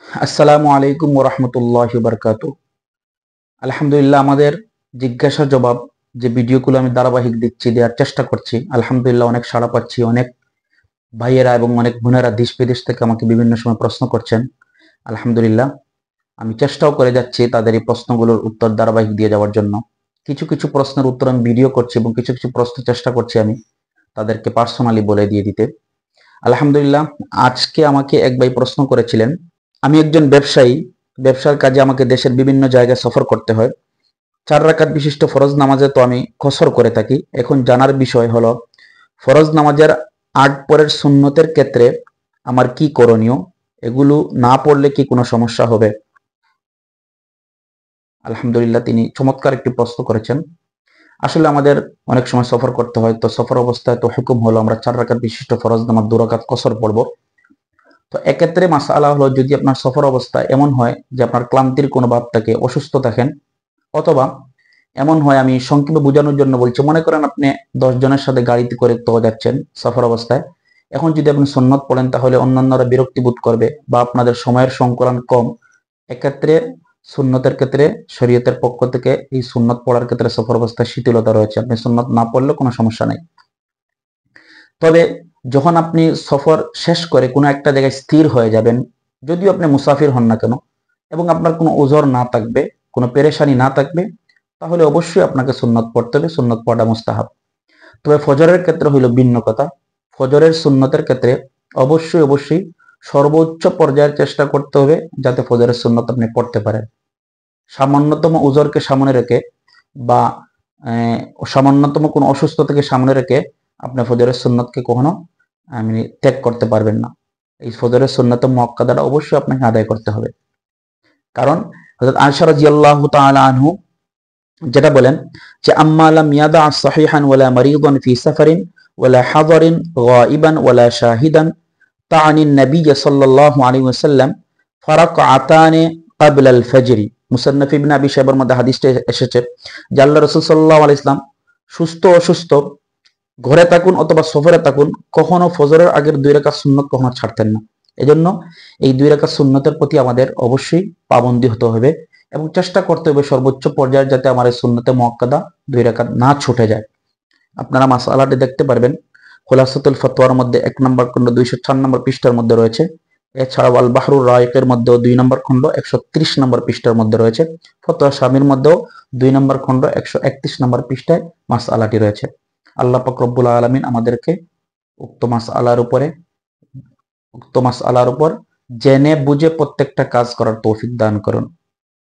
আসসালামু আলাইকুম ওরহমতুল্লাহি বারকাতু। আলহামদুলিল্লাহ, আমাদের জিজ্ঞাসা জবাব যে ভিডিওগুলো আমি ধারাবাহিক দিচ্ছি, দেওয়ার চেষ্টা করছি, আলহামদুলিল্লাহ অনেক সাড়া পাচ্ছি। অনেক ভাইয়েরা এবং অনেক বোনেরা দেশ বিদেশ থেকে আমাকে বিভিন্ন সময় প্রশ্ন করছেন। আলহামদুলিল্লাহ, আমি চেষ্টাও করে যাচ্ছি তাদের এই প্রশ্নগুলোর উত্তর ধারাবাহিক দিয়ে যাওয়ার জন্য। কিছু কিছু প্রশ্নের উত্তর আমি ভিডিও করছি এবং কিছু কিছু প্রশ্ন চেষ্টা করছি আমি তাদেরকে পার্সোনালি বলে দিয়ে দিতে। আলহামদুলিল্লাহ, আজকে আমাকে এক ভাই প্রশ্ন করেছিলেন, আমি একজন ব্যবসায়ী, ব্যবসার কাজে আমাকে দেশের বিভিন্ন জায়গায় সফর করতে হয়। 4 রাকাত বিশিষ্ট ফরজ নামাজে তো আমি কসর করে থাকি। এখন জানার বিষয় হলো, ফরজ নামাজের 8 পরের সুন্নতের ক্ষেত্রে আমার কি করণীয়? এগুলো না পড়লে কি কোনো সমস্যা হবে? আলহামদুলিল্লাহ, তিনি চমৎকার একটি প্রশ্ন করেছেন। আসলে আমাদের অনেক সময় সফর করতে হয়, তো সফর অবস্থায় তো হুকুম হলো আমরা 4 রাকাত বিশিষ্ট ফরজ নামাজ 2 রাকাত কসর পড়বো। তো এক্ষেত্রে মাসআলা হলো, যদি আপনার সফর অবস্থা এমন হয় যে আপনার ক্লান্তির কোনো ভাব থাকে, অসুস্থ থাকেন, অথবা এমন হয়, আমি সংক্ষেপে বোঝানোর জন্য বলছি, মনে করেন আপনি 10 জনের সাথে গাড়িতে করে তো যাচ্ছেন সফর অবস্থায়। এখন যদি আপনি সুন্নত পড়েন তাহলে অন্যান্যরা বিরক্তি বোধ করবে বা আপনাদের সময়ের সংকলন কম। এক্ষেত্রে সুন্নতের ক্ষেত্রে শরীয়তের পক্ষ থেকে এই সুন্নত পড়ার ক্ষেত্রে সফর অবস্থায় শিথিলতা রয়েছে, আপনি সুন্নত না পড়লে কোনো সমস্যা নাই। তবে যখন আপনি সফর শেষ করে কোনো একটা জায়গায় স্থির হয়ে যাবেন, যদিও আপনি মুসাফির হন না কেন, এবং আপনার কোনো ওজর না থাকবে, কোনো পেরেশানি না থাকবে, তাহলে অবশ্যই আপনাকে সুন্নত পড়তে হবে, সুন্নত পড়া মুস্তাহাব। তবে ফজরের ক্ষেত্রে হইল ভিন্ন কথা। ফজরের সুন্নতের ক্ষেত্রে অবশ্যই অবশ্যই সর্বোচ্চ পর্যায়ের চেষ্টা করতে হবে যাতে ফজরের সুন্নত আপনি পড়তে পারেন। সামান্যতম ওজরকে সামনে রেখে বা সামান্যতম কোনো অসুস্থতাকে সামনে রেখে আপনি ফজরের সুন্নতকে কখনো ত্যাগ করতে পারবেন না। এই ফজরের সুন্নত মুআক্কাদাটা অবশ্যই আপনাকে আদায় করতে হবে। কারণ হযরত আয়েশা রাদিয়াল্লাহু তাআলা আনহু যেটা বলেন যে, আম্মা লাম ইয়াদা সাহিহান ওয়ালা মারিদান ফি সাফারিন ওয়ালা হাদারিন গায়িবান ওয়ালা শাহিদান তাআনি নবী সাল্লাল্লাহু আলাইহি ওয়াসাল্লাম ফারাকআতানি ক্বাবলা আল ফজর। মুসান্নাফ ইবনে আবি শাইবার মধ্যে হাদিসটা এসেছে যে আল্লাহ রাসূল সাল্লাল্লাহু আলাইহি ওয়াসাল্লাম সুস্থ অসুস্থ, ঘরে থাকুন অথবা সফরে থাকুন, কখনো ফজরের আগের 2 রাকাত সুন্নত কখনো ছাড়তেন না। এজন্য এই 2 রাকাত সুন্নতের প্রতি আমাদের অবশ্যই পাবন্দী হতে হবে এবং চেষ্টা করতে হবে সর্বোচ্চ পর্যায়ে যাতে আমার এই সুন্নতে মুআক্কাদা 2 রাকাত না ছুটে যায়। আপনারা মাসআলাটি দেখতে পারবেন খুলাসাতুল ফতোয়ার মধ্যে 1 নম্বর খণ্ড 204 নম্বর পৃষ্ঠার মধ্যে রয়েছে। এছাড়াও আল বাহরুর রায়িকের মধ্যেও 2 নম্বর খণ্ড 130 নম্বর পৃষ্ঠার মধ্যে রয়েছে। ফতোয়া শামির মধ্যেও 2 নম্বর খণ্ড 131 নম্বর পৃষ্ঠায় মাসআলাটি রয়েছে। আল্লাহ পাক রব্বুল আলামিন আমাদেরকে উক্ত মাসআলার উপর জেনে বুঝে প্রত্যেকটা কাজ করার তৌফিক দান করুন।